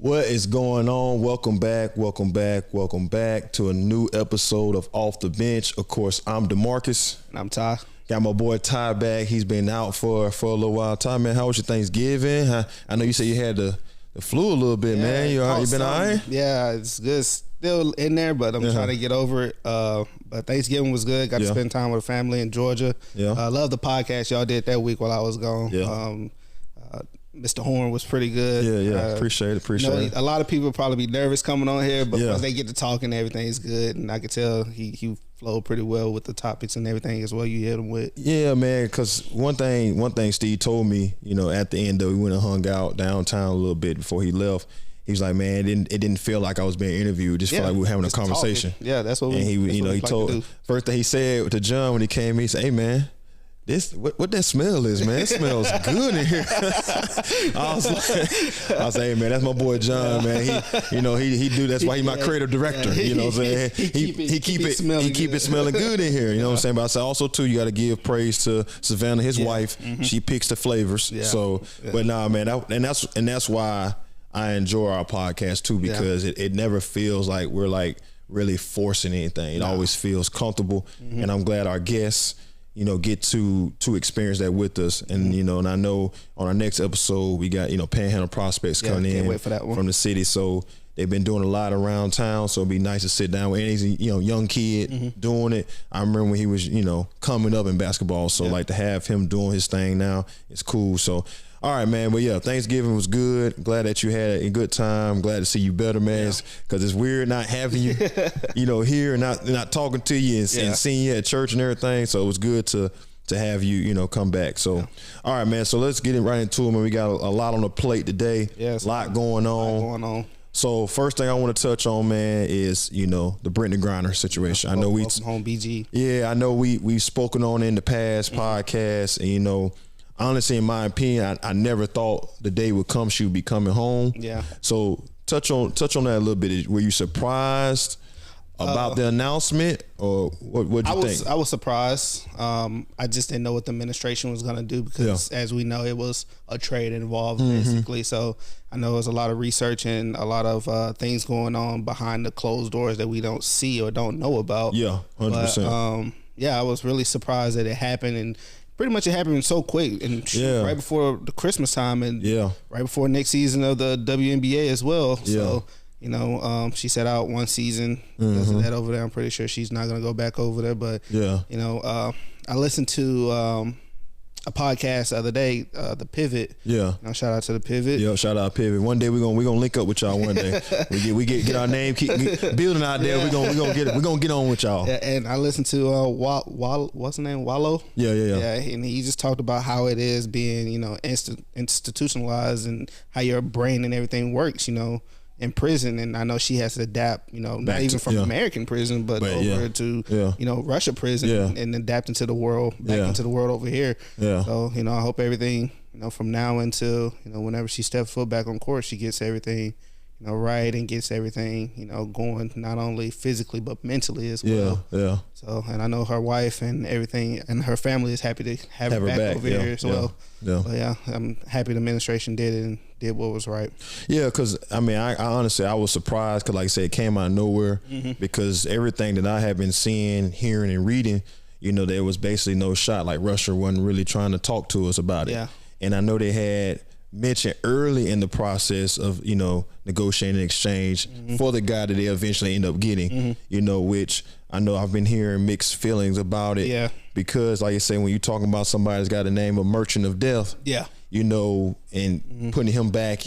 What is going on? Welcome back to a new episode of Off the Bench. Of course, I'm DeMarcus. And I'm Ty. Got my boy Ty back. He's been out for a little while. Ty, man, how was your Thanksgiving? I know you said you had the flu a little bit, man. You been all right? Yeah, it's good. Still in there, but I'm trying to get over it. But Thanksgiving was good. Got to spend time with family in Georgia. Yeah. I love the podcast y'all did that week while I was gone. Yeah. Mr. Horn was pretty good. Yeah. Appreciate it. A lot of people probably be nervous coming on here, but once they get to talking, everything's good. And I could tell he flowed pretty well with the topics and everything as well you hit him with. Yeah, man, because one thing Steve told me, at the end, though, we went and hung out downtown a little bit before he left. He was like, man, it didn't feel like I was being interviewed. It just felt like we were having a conversation. Talking. Yeah, that's what we. And he told first thing he said to John when he came, he said, "Hey, man, this what that smell is, man. It smells good in here." I was like, "Hey, man, that's my boy John, man. He do. That's why he's my creative director. You know what I'm saying? He keep it smelling good in here. You know what I'm saying? But I said also too, you got to give praise to Savannah, his wife. Mm-hmm. She picks the flavors. Yeah. So, but nah, man, that's why I enjoy our podcast too, because it never feels like we're like really forcing anything. It always feels comfortable, and I'm glad our guests get to experience that with us. And, and I know on our next episode, we got, Panhandle Prospects coming in wait for that one. From the city. So they've been doing a lot around town. So it'd be nice to sit down with any, young kid doing it. I remember when he was, coming up in basketball. So like to have him doing his thing now, it's cool. So, all right, man. But yeah, Thanksgiving was good. Glad that you had a good time. Glad to see you better, man. Because it's weird not having you, here and not talking to you and seeing you at church and everything. So it was good to have you, come back. So, all right, man. So let's get it right into it, man. We got a lot on the plate today. Yes, a lot going on. So first thing I want to touch on, man, is the Brittney Griner situation. I know welcome home, BG. Yeah, I know we've spoken on it in the past podcasts, and honestly, in my opinion, I never thought the day would come she would be coming home. Yeah. So touch on that a little bit. Were you surprised about the announcement, or what you think? I was surprised. I just didn't know what the administration was going to do because, as we know, it was a trade involved basically. So I know there's a lot of research and a lot of things going on behind the closed doors that we don't see or don't know about. Yeah, 100%. I was really surprised that it happened, and pretty much it happened so quick, and right before the Christmas time, and right before next season of the WNBA as well. So she set out one season, does that over there. I'm pretty sure she's not gonna go back over there. But I listened to a podcast the other day, the Pivot. Yeah. Shout out to the Pivot. Yo, shout out Pivot. One day we're gonna link up with y'all one day. we get our name, keep building out there. We're gonna get on with y'all. Yeah, and I listened to what's his name? Wallow. Yeah. And he just talked about how it is being, institutionalized, and how your brain and everything works, in prison. And I know she has to adapt, not even from American prison, but over to Russia prison and adapt into the world, into the world over here. Yeah. So I hope everything from now until whenever she steps foot back on court, she gets everything right and gets everything going, not only physically but mentally as well. Yeah. So, and I know her wife and everything and her family is happy to have her back over here as well. Yeah. But I'm happy the administration did it and did what was right. Yeah, because I honestly, I was surprised because, like I said, it came out of nowhere because everything that I have been seeing, hearing, and reading, there was basically no shot. Like Russia wasn't really trying to talk to us about it. Yeah. And I know they had mentioned early in the process of negotiating exchange for the guy that they eventually end up getting, which I know I've been hearing mixed feelings about it. Yeah. Because like I say, when you're talking about somebody that's got the name of Merchant of Death, and putting him back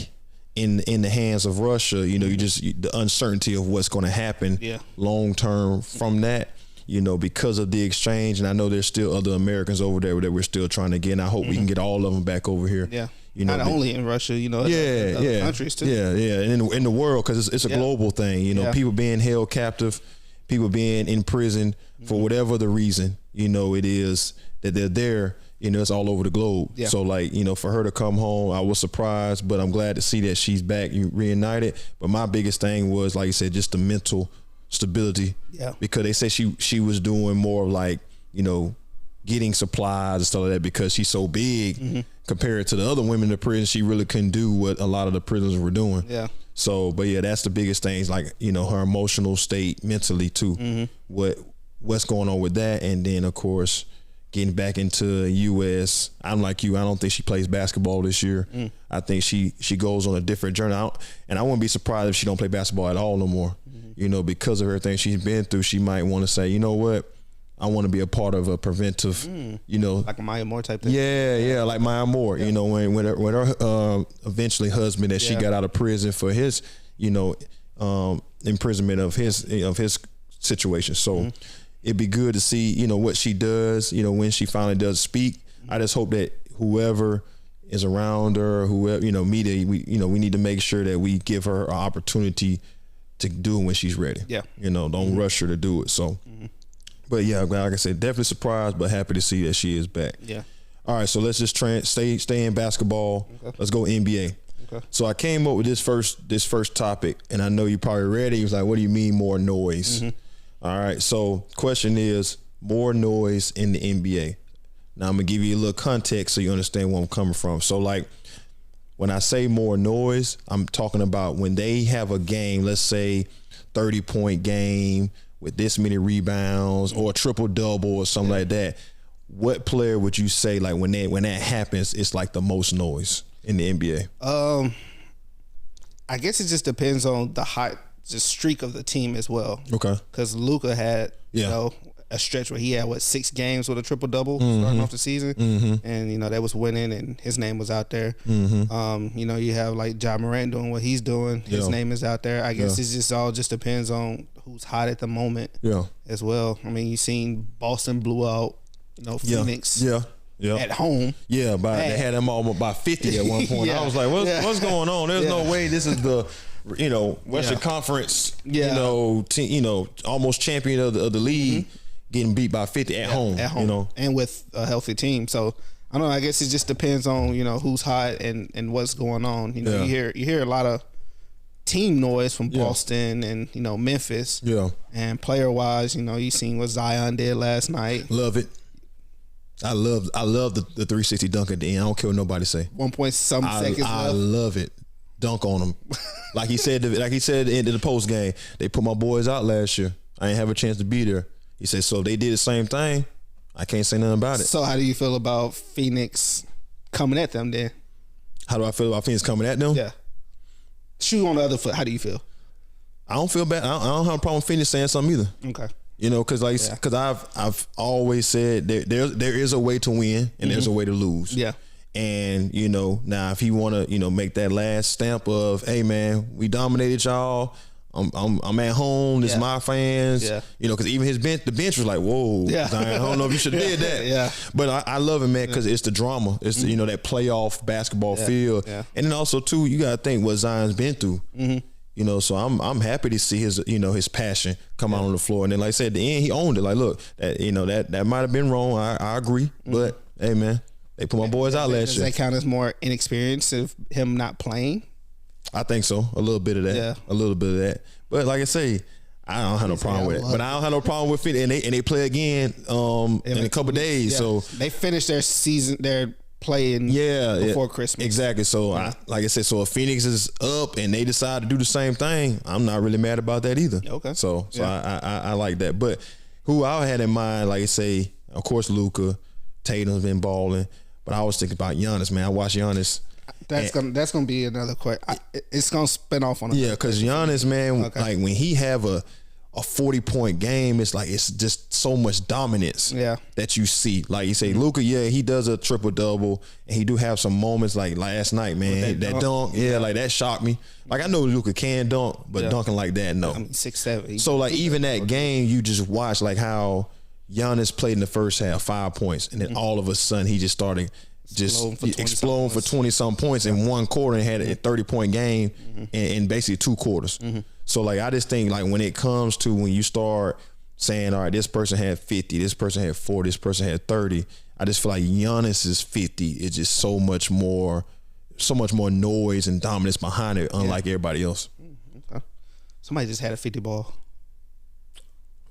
in the hands of Russia, you just the uncertainty of what's going to happen long term from that. Because of the exchange, and I know there's still other Americans over there that we're still trying to get, and I hope we can get all of them back over here. Yeah. Not only in Russia, other countries too. Yeah, and in the world, because it's a global thing. People being held captive, people being in prison for whatever the reason, it is that they're there. It's all over the globe. Yeah. So for her to come home, I was surprised, but I'm glad to see that she's back, reunited. But my biggest thing was, like you said, just the mental stability. Yeah. Because they said she was doing more of like, getting supplies and stuff like that because she's so big compared to the other women in the prison. She really couldn't do what a lot of the prisoners were doing. Yeah. So, but yeah, that's the biggest things, like, you know, her emotional state mentally too. What's going on with that, and then of course getting back into U.S. I'm like you. I don't think she plays basketball this year. I think she goes on a different journey. And I wouldn't be surprised if she don't play basketball at all no more. You know, because of everything she's been through, she might want to say, you know what, I want to be a part of a preventive, you know, like a Maya Moore type thing. Yeah, like Maya Moore. You know, when her eventually husband that she got out of prison for his, you know, imprisonment of his situation. So it'd be good to see, you know, what she does, you know, when she finally does speak. I just hope that whoever is around her, whoever, you know, media, we need to make sure that we give her an opportunity to do it when she's ready. Yeah. You know, don't rush her to do it. So, but yeah, like I said, definitely surprised, but happy to see that she is back. Yeah. All right, so let's just stay in basketball. Okay. Let's go NBA. Okay. So I came up with this first topic, and I know you probably read it. He was like, what do you mean more noise? All right, so question is more noise in the NBA. Now I'm gonna give you a little context so you understand where I'm coming from. So like when I say more noise, I'm talking about when they have a game, let's say 30-point game with this many rebounds or a triple-double or something like that. What player would you say, like when that happens, it's like the most noise in the NBA? I guess it just depends on the streak of the team as well. Okay. Because Luka had, you know, a stretch where he had 6 games with a triple double starting off the season, and you know that was winning, and his name was out there. You know, you have like Ja Morant doing what he's doing, his name is out there. I guess it's just all just depends on who's hot at the moment. As well. I mean, you seen Boston blew out, you know, Phoenix. At home. Yeah, they had them all by 50 at one point. I was like, what's going on? There's no way this is the, you know, Western Conference, you know, almost champion of the league getting beat by 50 at home. You know, and with a healthy team. So I don't know, I guess it just depends on, you know, who's hot and what's going on. You know, you hear a lot of team noise from Boston and, you know, Memphis. And player wise, you know, you seen what Zion did last night. Love it. I love the 360 dunk at the end. I don't care what nobody say. 1 point some seconds left. I love it. Dunk on him. Like he said at the end of the post game, they put my boys out last year. I didn't have a chance to be there. He said, so they did the same thing. I can't say nothing about it. So how do you feel about Phoenix coming at them then? How do I feel about Phoenix coming at them? Yeah. Shoot on the other foot. How do you feel? I don't feel bad. I don't have a problem with Phoenix saying something either. Okay. You know, because I've always said there is a way to win and there's a way to lose. Yeah. And you know, now if he want to, you know, make that last stamp of, hey man, we dominated y'all. I'm at home. This is my fans. Yeah. You know, because even the bench was like, whoa. Yeah. I don't know if you should have did that. Yeah. But I love it, man, because it's the drama. It's the, you know, that playoff basketball feel. Yeah. And then also too, you got to think what Zion's been through. You know, so I'm happy to see his, you know, his passion come out on the floor. And then, like I said, at the end, he owned it. Like, look, that, you know, that might have been wrong. I agree, but hey, man, they put my boys out last year. Does that count as more inexperience of him not playing? I think so. A little bit of that. Yeah. A little bit of that. But like I say, I don't have no problem with it. But I don't have no problem with it. And they play again in a couple of days. Yeah. So they finished their season, their playing before Christmas. Exactly. So like I said, so if Phoenix is up and they decide to do the same thing, I'm not really mad about that either. Okay. So I like that. But who I had in mind, like I say, of course, Luka, Tatum's been balling. But I was thinking about Giannis, man. I watched Giannis. That's gonna be another question. It's gonna spin off on. Because Giannis, man, like when he have a 40-point game, it's like it's just so much dominance. That you see. Like you say, Luka, he does a triple double, and he do have some moments like last night, man. That dunk, like that shocked me. Like I know Luka can dunk, but dunking like that, no. I mean, 6'7". So like even that game, you just watch like how Giannis played in the first half, 5 points, and then all of a sudden he just started. Exploding for 20-some points in one quarter and had a 30-point game in basically 2 quarters. So, like, I just think, like, when it comes to when you start saying, all right, this person had 50, this person had 40, this person had 30, I just feel like Giannis's 50 is just so much more noise and dominance behind it, unlike everybody else. Okay. Somebody just had a 50 ball.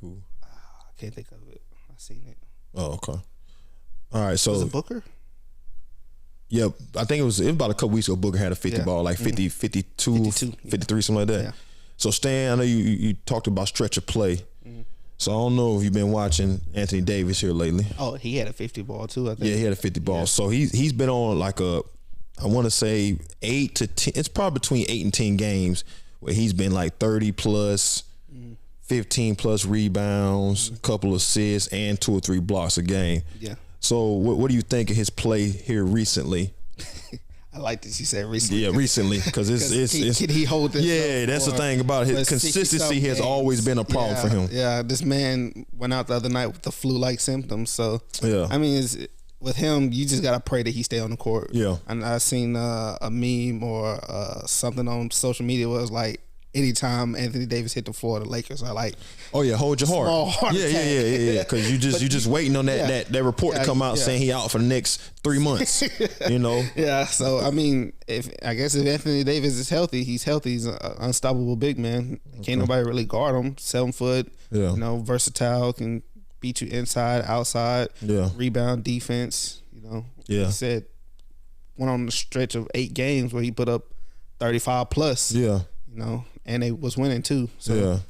Who? I can't think of it. I seen it. Oh, okay. All right, so. Was it Booker? Yeah, I think it was about a couple weeks ago. Booker had a 50 ball, like 50, 52, 53, something like that. Yeah. So Stan, I know you talked about stretch of play. So I don't know if you've been watching Anthony Davis here lately. Oh, he had a 50 ball too, I think. Yeah, he had a 50 ball. So he's been on like I want to say 8 to 10. It's probably between 8 and 10 games where he's been like 30 plus, 15 plus rebounds, a couple of assists, and 2 or 3 blocks a game. Yeah. So what do you think of his play here recently? I like that you said recently. Yeah, recently, because it's can he hold this? Yeah, that's the thing about it. His consistency has always been a problem for him. Yeah, this man went out the other night with the flu-like symptoms. So yeah, I mean, with him, you just gotta pray that he stay on the court. Yeah, and I seen a meme or something on social media was like, anytime Anthony Davis hit the floor, the Lakers are like, oh yeah, hold your heart. Yeah. Because you just waiting on that report to come out saying he out for the next 3 months. You know. Yeah. So I mean, if Anthony Davis is healthy, he's healthy. He's an unstoppable big man. Can't nobody really guard him. 7 foot. Yeah. You know, versatile, can beat you inside, outside. Yeah. Rebound, defense. You know. Yeah. He said went on the stretch of 8 games where he put up 35 plus. Yeah. You know, and they was winning too. So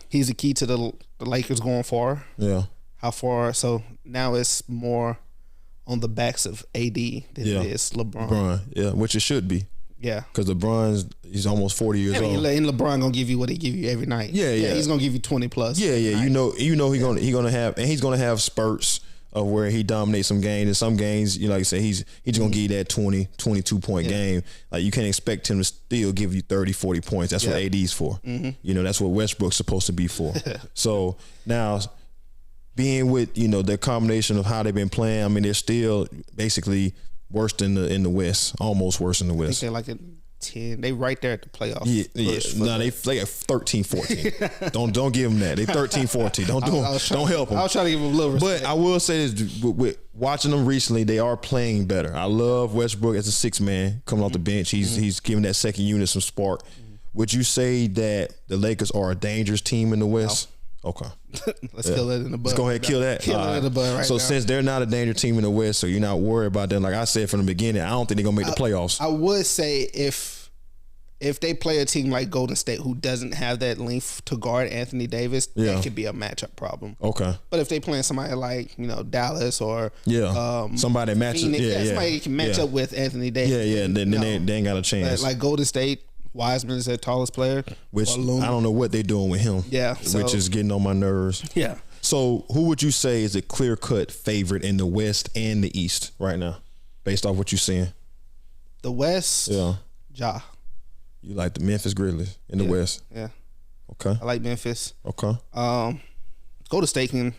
he's the key to the Lakers going far. Yeah. How far? So now it's more on the backs of AD than it is LeBron. Yeah, which it should be. Yeah. Because he's almost 40 years old. And LeBron gonna give you what he give you every night. Yeah. He's gonna give you 20 plus. Yeah. You know he's gonna have spurts of where he dominates some games. And some games, you know, like I said, he's just going to give you that 20, 22-point game. Like, you can't expect him to still give you 30, 40 points. That's what AD's for. You know, that's what Westbrook's supposed to be for. So, now, being with, you know, the combination of how they've been playing, I mean, they're still basically worse in the West, almost worse in the West. I think they're like 10. They right there at the playoffs. Yeah. No, they at 13, 14. don't give them that. They 13, 14. Don't help them. I was trying to give them a little respect. But I will say this, with watching them recently, they are playing better. I love Westbrook as a 6 man coming off the bench. He's giving that second unit some spark. Would you say that the Lakers are a dangerous team in the West? No. Okay. Let's kill it in the bud. Let's go ahead and kill that. Kill it in the bud right so now. Since they're not a danger team in the West, so you're not worried about them. Like I said from the beginning, I don't think they're going to make the playoffs. I would say if they play a team like Golden State who doesn't have that length to guard Anthony Davis, that could be a matchup problem. Okay. But if they playing somebody like, you know, Dallas or somebody matches, somebody can match up with Anthony Davis. Then they ain't got a chance. Like Golden State, Wiseman is their tallest player. Which I don't know what they're doing with him. Yeah. Which is getting on my nerves. Yeah. So who would you say is a clear-cut favorite in the West and the East right now, based off what you're seeing? The West, Ja. You like the Memphis Grizzlies in the West? Yeah. Okay. I like Memphis. Okay. Golden State can,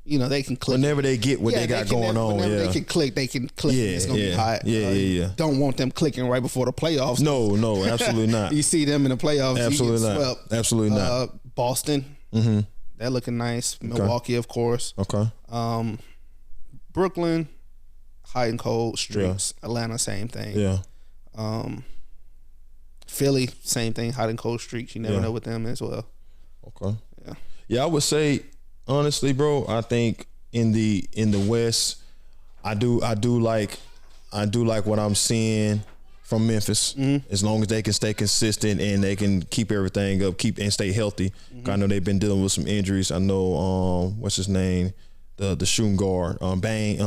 you know, they can click. Whenever they get what they got going on, whenever they can click. Yeah, it's gonna be hot. Yeah. Don't want them clicking right before the playoffs. No, absolutely not. You see them in the playoffs, absolutely not. Swept. Absolutely not. Boston, they're looking nice. Milwaukee, of course. Okay. Brooklyn, hot and cold streaks. Atlanta, same thing. Yeah. Philly, same thing, hot and cold streaks. You never know with them as well. Okay. Yeah, I would say honestly, bro, I think in the West, I do like what I'm seeing from Memphis. As long as they can stay consistent and they can keep everything up, and stay healthy. I know they've been dealing with some injuries. I know what's his name, the shooting guard, Bane.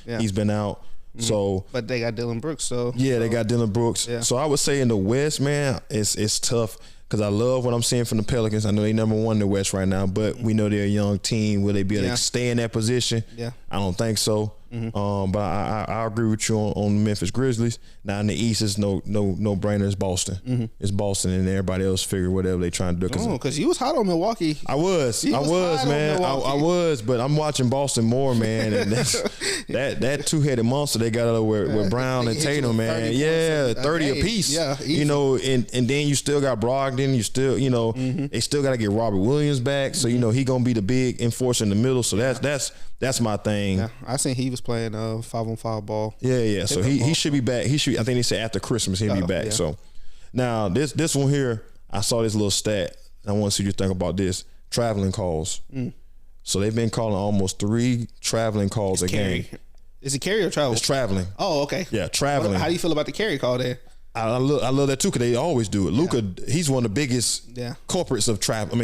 Yeah. He's been out. So, but they got Dylan Brooks. So they got Dylan Brooks. Yeah. So I would say in the West, man, it's tough because I love what I'm seeing from the Pelicans. I know they number 1 in the West right now, but we know they're a young team. Will they be able to stay in that position? Yeah, I don't think so. But I agree with you on the Memphis Grizzlies. Now in the East, it's no brainer. It's Boston. It's Boston, and everybody else figure whatever they trying to do. Because you was hot on Milwaukee. I was, man. I was, but I'm watching Boston more, man. And that 2-headed monster they got with Brown and Tatum, man. 30 apiece. Yeah, you know, and then you still got Brogdon. You still, you know, they still got to get Robert Williams back. So you know he gonna be the big enforcer in the middle. So that's my thing. Yeah, I seen he was playing 5-on-5 ball. Yeah. So he should be back. I think they said after Christmas he'll be back. Yeah. So now this one here, I saw this little stat. I want to see what you think about this. Traveling calls. So they've been calling almost 3 traveling calls a game. Is it carry or travel? It's traveling. Oh, okay. Yeah, traveling. How do you feel about the carry call there? I love that too because they always do it. Luka, he's one of the biggest culprits of travel.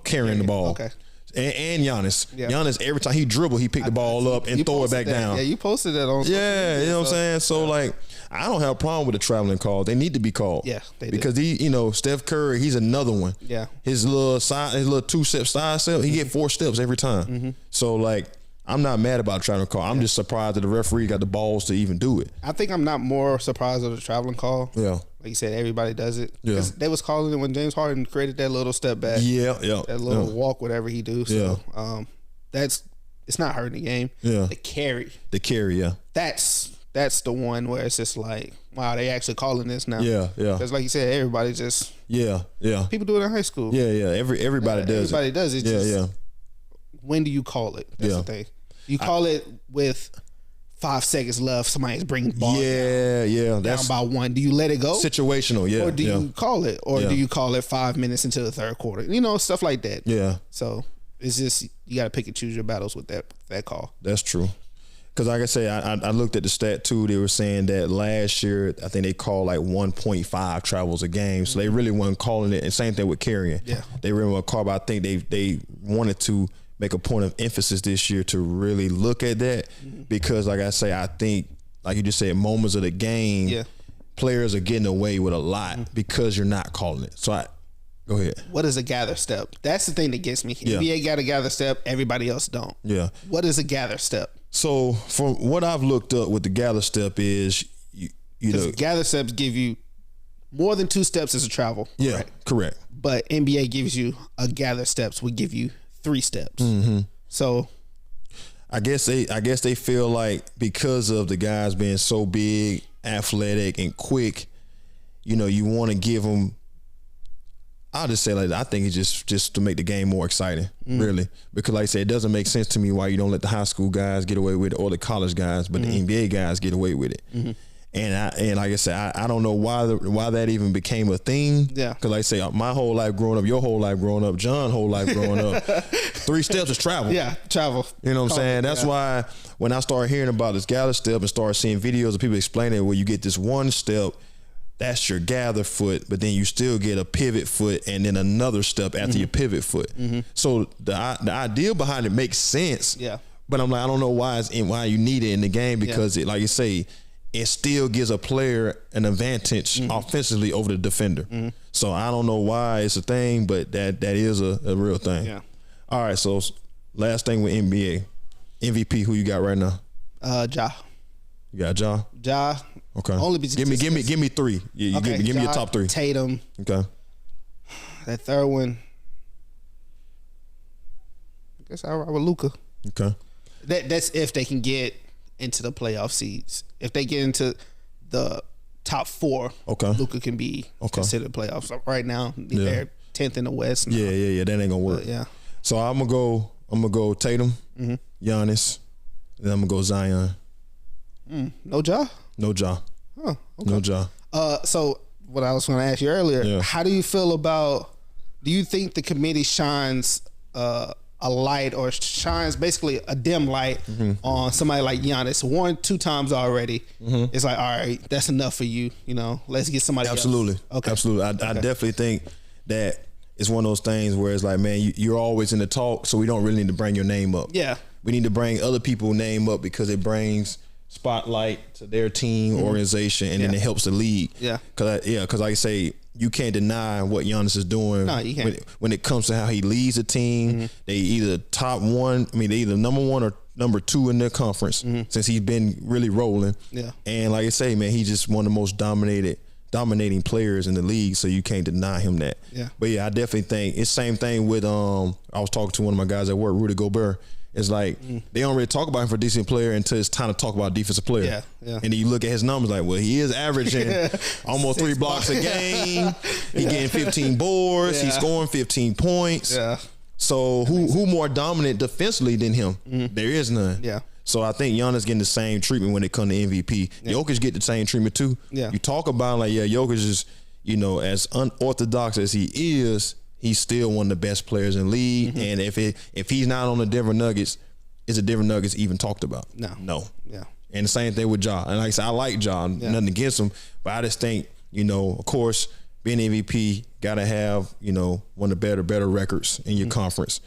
Carrying the ball. Okay. And Giannis. Giannis, every time he dribble, he pick the ball up and throw it back down. Yeah, you posted that on. Yeah, you know what I'm saying. So like, I don't have a problem with the traveling calls. They need to be called. Yeah, they because do. Steph Curry, he's another one. Yeah, his little 2-step side step, he get 4 steps every time. So like, I'm not mad about the traveling call. I'm just surprised that the referee got the balls to even do it. I think I'm not more surprised of the traveling call. Yeah. Like you said, everybody does it. Yeah. They was calling it when James Harden created that little step back. Yeah. That little walk, whatever he do. So it's not hurting the game. Yeah. The carry, yeah. That's the one where it's just like, wow, they actually calling this now. Yeah. Because like you said, everybody just people do it in high school. Yeah. Everybody does it. Everybody does it. Yeah. When do you call it? That's the thing. You call it with 5 seconds left. Somebody's bringing the ball down by 1. Do you let it go? Situational, or do you call it? Or do you call it 5 minutes into the third quarter? Stuff like that. Yeah. So it's just you got to pick and choose your battles with that call. That's true. Because like I say, I looked at the stat too. They were saying that last year, I think they called like 1.5 travels a game. So they really weren't calling it. And same thing with carrying. Yeah. They really weren't calling, but I think they wanted to make a point of emphasis this year to really look at that because, like I say, I think, like you just said, moments of the game, players are getting away with a lot because you're not calling it. So go ahead. What is a gather step? That's the thing that gets me. NBA got a gather step. Everybody else don't. Yeah. What is a gather step? So from what I've looked up with the gather step is, you know, gather steps give you more than 2 steps as a travel. Yeah, correct. But NBA gives you a gather steps would give you 3 steps. So I guess they feel like because of the guys being so big, athletic, and quick, you want to give them. I'll just say like I think it's just to make the game more exciting, really, because like I said, it doesn't make sense to me why you don't let the high school guys get away with it or the college guys, but the NBA guys get away with it. And like I said, I don't know why that even became a thing. Yeah. Because like I say, my whole life growing up, your whole life growing up, John's whole life growing up, 3 steps is travel. Yeah, travel. You know what I'm saying? That's why when I started hearing about this gather step and started seeing videos of people explaining where you get this 1 step, that's your gather foot, but then you still get a pivot foot and then another step after your pivot foot. So the idea behind it makes sense. Yeah. But I'm like, I don't know why you need it in the game because it, like you say, it still gives a player an advantage offensively over the defender. So I don't know why it's a thing, but that is a real thing. Yeah. All right, so last thing with NBA. MVP, who you got right now? Ja. You got Ja? Ja. Okay. Only because give me 3. Yeah, give me your top 3. Tatum. Okay. That third one, I guess I'll ride with Luka. Okay. That's if they can get into the playoff seeds. If they get into the top 4, Luka can be considered playoffs. So right now, they're 10th in the West. Now. Yeah. That ain't gonna work. Yeah. So I'm gonna go Tatum, Giannis, and then I'm gonna go Zion. No Ja? No Ja. Oh, okay. No Ja. So what I was going to ask you earlier, how do you feel about? Do you think the committee shines a light or shines basically a dim light on somebody like Giannis? 1-2 times already. It's like, all right, that's enough for you. Let's get somebody else. Okay. Absolutely. I definitely think that it's one of those things where it's like, man, you're always in the talk, so we don't really need to bring your name up. Yeah. We need to bring other people's name up because it brings spotlight to their team, organization, and then it helps the league. Yeah. Because like I say, you can't deny what Giannis is doing. No, you can't. When it comes to how he leads a team, they either they either number 1 or number 2 in their conference since he's been really rolling. Yeah. And like I say, man, he's just one of the most dominating players in the league, so you can't deny him that. Yeah. But yeah, I definitely think it's the same thing with I was talking to one of my guys at work, Rudy Gobert. It's like they don't really talk about him for a decent player until it's time to talk about a defensive player. Yeah, yeah. And then you look at his numbers like, well, he is averaging almost 3 blocks a game. He getting 15 boards. He's scoring 15 points. Yeah. So who more dominant defensively than him? There is none. Yeah. So I think Giannis getting the same treatment when it comes to MVP. Yeah. Jokic get the same treatment too. Yeah. You talk about like, Jokic is, as unorthodox as he is, he's still one of the best players in the league. And if he's not on the Denver Nuggets, is the Denver Nuggets even talked about? No. Yeah. And the same thing with Ja. And like I said, I like Ja. Nothing against him, but I just think, of course, being MVP, gotta have, one of the better records in your conference.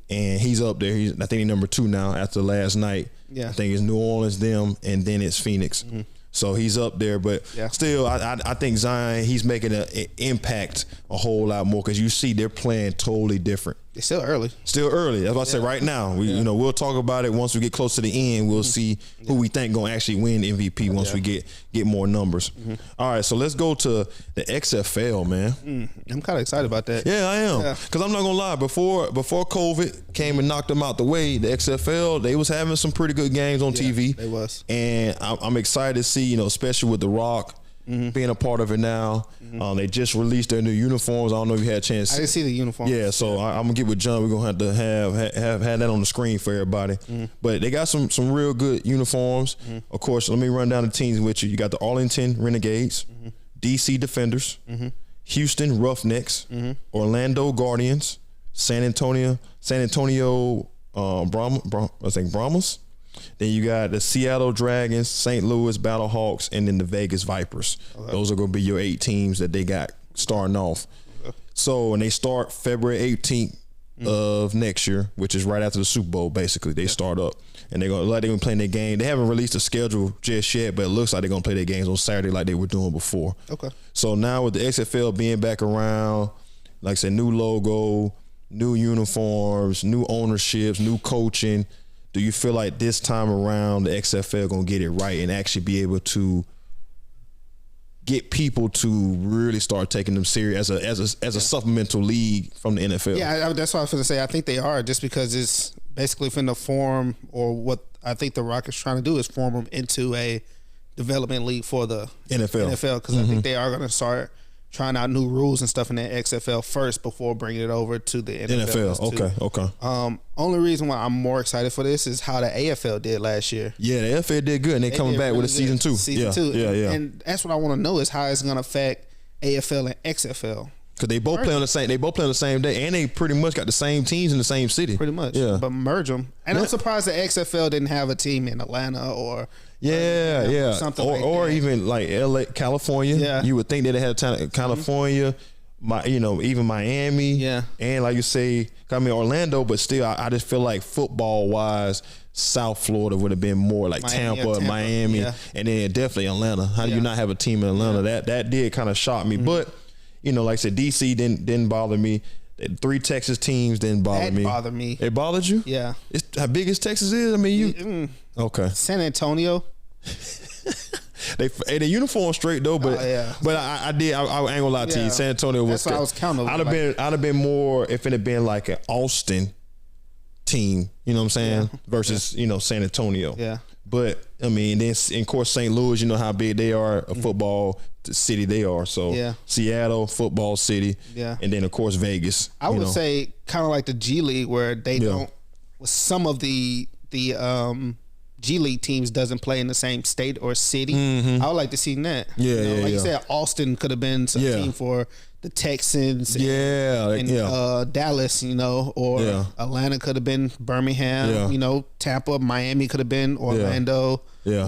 And he's up there. I think he's number 2 now after last night. Yeah. I think it's New Orleans, them, and then it's Phoenix. So he's up there, but still, I think Zion, he's making an impact a whole lot more because you see they're playing totally different. It's still early. Still early. That's what I said right now. We'll talk about it once we get close to the end. We'll see who we think going to actually win MVP once we get more numbers. All right, so let's go to the XFL, man. I'm kind of excited about that. Yeah, I am. Because I'm not going to lie. Before COVID came and knocked them out the way, the XFL, they was having some pretty good games on TV. They was. And I'm excited to see, especially with The Rock, being a part of it now. They just released their new uniforms. I don't know if you had a chance. I didn't see the uniforms. Yeah, so I'm gonna get with John. We're gonna have to have that on the screen for everybody. But they got some real good uniforms. Of course, let me run down the teams with you. You got the Arlington Renegades, DC Defenders, Houston Roughnecks, Orlando Guardians, San Antonio Brahmas. Then you got the Seattle Dragons, St. Louis Battlehawks, and then the Vegas Vipers. Okay. Those are going to be your 8 teams that they got starting off. Okay. So, and they start February 18th of next year, which is right after the Super Bowl, basically. They start up. And they're going to play their game. They haven't released a schedule just yet, but it looks like they're going to play their games on Saturday like they were doing before. Okay. So now with the XFL being back around, like I said, new logo, new uniforms, new ownerships, new coaching, do you feel like this time around the XFL gonna get it right and actually be able to get people to really start taking them serious as a supplemental league from the NFL? Yeah, that's what I was going to say. I think they are, just because it's basically finna form, or what I think the Rock is trying to do is form them into a development league for the NFL, because I think they are going to start trying out new rules and stuff in the XFL first before bringing it over to the NFL. Okay. Only reason why I'm more excited for this is how the AFL did last year. Yeah, the AFL did good, and they coming back with a season 2. Season 2. Yeah. And that's what I want to know, is how it's going to affect AFL and XFL. Because they both play on the same. They both play on the same day, and they pretty much got the same teams in the same city. Pretty much. Yeah. But merge them, and I'm surprised the XFL didn't have a team in Atlanta or. Something like or that. even like LA, California. Yeah. You would think that they had a ton of California, even Miami. Yeah. And like you say, Orlando, but still, I just feel like football wise, South Florida would have been more like Tampa, Miami, and then definitely Atlanta. How do you not have a team in Atlanta? That did kind of shock me. But like I said, DC didn't bother me. The 3 Texas teams didn't bother me. Bother me. It bothered you? Yeah. It's how big as Texas is? I mean, you okay. San Antonio. The uniform straight though, but I ain't gonna lie to you. San Antonio was. That's what I was counting. I'd have been more if it had been like an Austin team. You know what I'm saying? Versus San Antonio. Yeah. But I mean, then of course St. Louis. You know how big they are, a football city they are. So Seattle, football city. Yeah. And then of course Vegas. I would say kind of like the G League, where they don't. With some of the G League teams doesn't play in the same state or city. I would like to see that. Like you said, Austin could have been some team for the Texans. And Dallas, or Atlanta could have been Birmingham. Tampa, Miami could have been Orlando.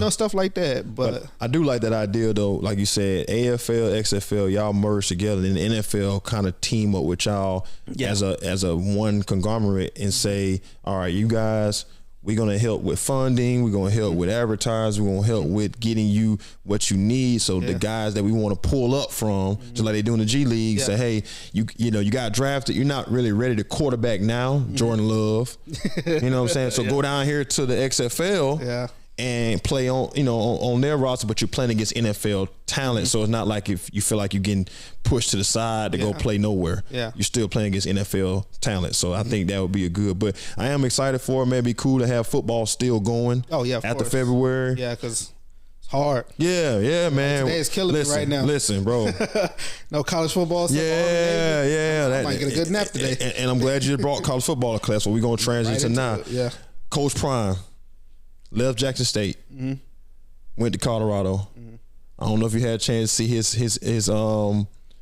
Stuff like that. But I do like that idea though. Like you said, AFL, XFL, y'all merge together, and the NFL kind of team up with y'all as a one conglomerate and say, all right, you guys, we're going to help with funding. We're going to help with advertising. We're going to help with getting you what you need. So the guys that we want to pull up from, just like they do in the G League, say, hey, you got drafted. You're not really ready to quarterback now, Jordan Love. You know what I'm saying? So go down here to the XFL. And play on their roster, but you're playing against NFL talent, so it's not like if you feel like you're getting pushed to the side to go play nowhere. You're still playing against NFL talent, so I think that would be a good. But I am excited for it. Man, it'd be cool to have football still going. After February. Yeah, because it's hard. Yeah, man. Today is killing me right now. Listen, bro. No college football. I might get a good nap today. And I'm glad you brought college football to class. What we're gonna transition to now. Coach Prime. Left Jackson State, went to Colorado. I don't know if you had a chance to see his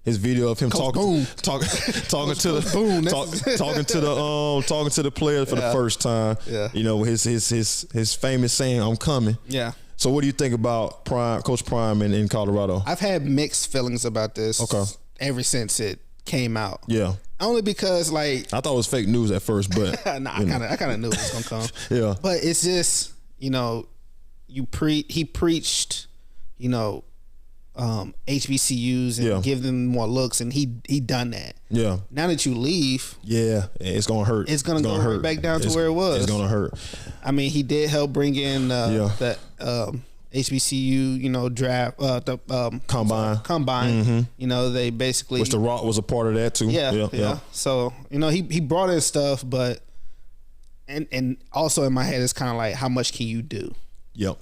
his video of him talking to the players for the first time. Yeah. You know, his famous saying, "I'm coming." Yeah. So what do you think about Coach Prime in Colorado? I've had mixed feelings about this. Okay. Ever since it came out. Yeah. Only because like I thought it was fake news at first, but nah, I kind of knew it was gonna come. Yeah. But it's just, you know, he preached, you know, HBCUs and give them more looks, and he done that. Yeah. Now that you leave, it's gonna hurt. It's gonna go right back down to where it was. It's gonna hurt. I mean, he did help bring in the HBCU, you know, draft the combine. Mm-hmm. You know, they basically, which The Rock was a part of that too. Yeah. So you know, he brought in stuff, but and also in my head it's kind of like, how much can you do? Yep.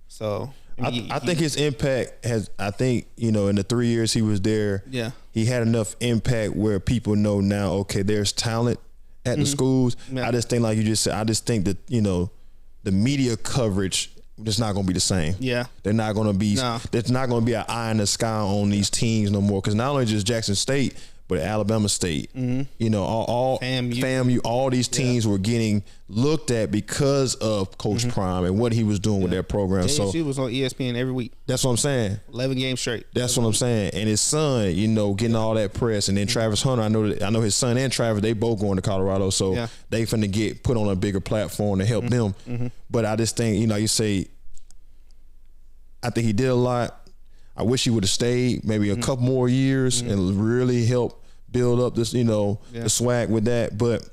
So I think his impact has. I think, you know, in the 3 years he was there, he had enough impact where people know now. Okay, there's talent at the schools. I just think, like you just said, I just think that, you know, the media coverage, it's not going to be the same. Yeah. They're not going to be, there's not going to be an eye in the sky on these teams no more. Because not only just Jackson State, but Alabama State, you know, all FAMU, all these teams were getting looked at because of Coach Prime and what he was doing with their program. So he was on ESPN every week. That's what I'm saying. 11 games straight. That's what I'm saying. And his son, you know, getting all that press, and then Travis Hunter. I know his son and Travis, they both going to Colorado, so they finna get put on a bigger platform to help them. But I just think, you know, you say, I think he did a lot. I wish he would have stayed maybe a couple more years and really help build up this, you know, the swag with that. But,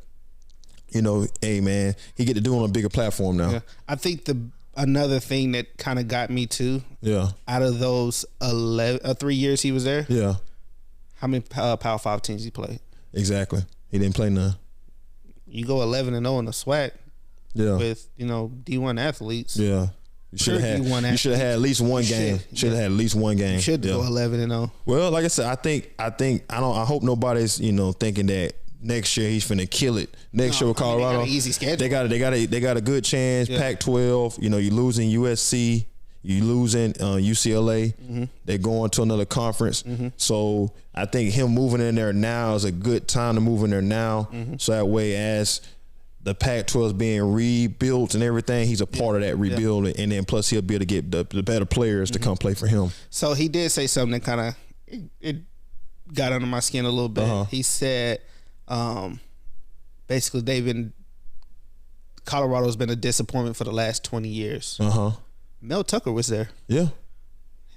you know, hey man, he get to do it on a bigger platform now. I think another thing that kind of got me too. Out of those 3 years he was there. How many Power 5 teams he played? Exactly. He didn't play none. You go 11-0 in the SWAC. With, you know, D1 athletes. You should have had at least one game. Should have had at least one game. You should go 11-0. Well, like I said, I hope nobody's, you know, thinking that next year he's finna kill it. Next year with Colorado, they got an easy schedule. They got a good chance. Pac-12, you know, you losing USC, you losing UCLA. They're going to another conference. So I think him moving in there now is a good time to move in there now. So that way, as the Pac-12 is being rebuilt and everything, he's a part of that rebuilding, and then plus he'll be able to get the better players to come play for him. So he did say something that kind of it got under my skin a little bit. He said, basically, Colorado's been a disappointment for the last 20 years. Mel Tucker was there.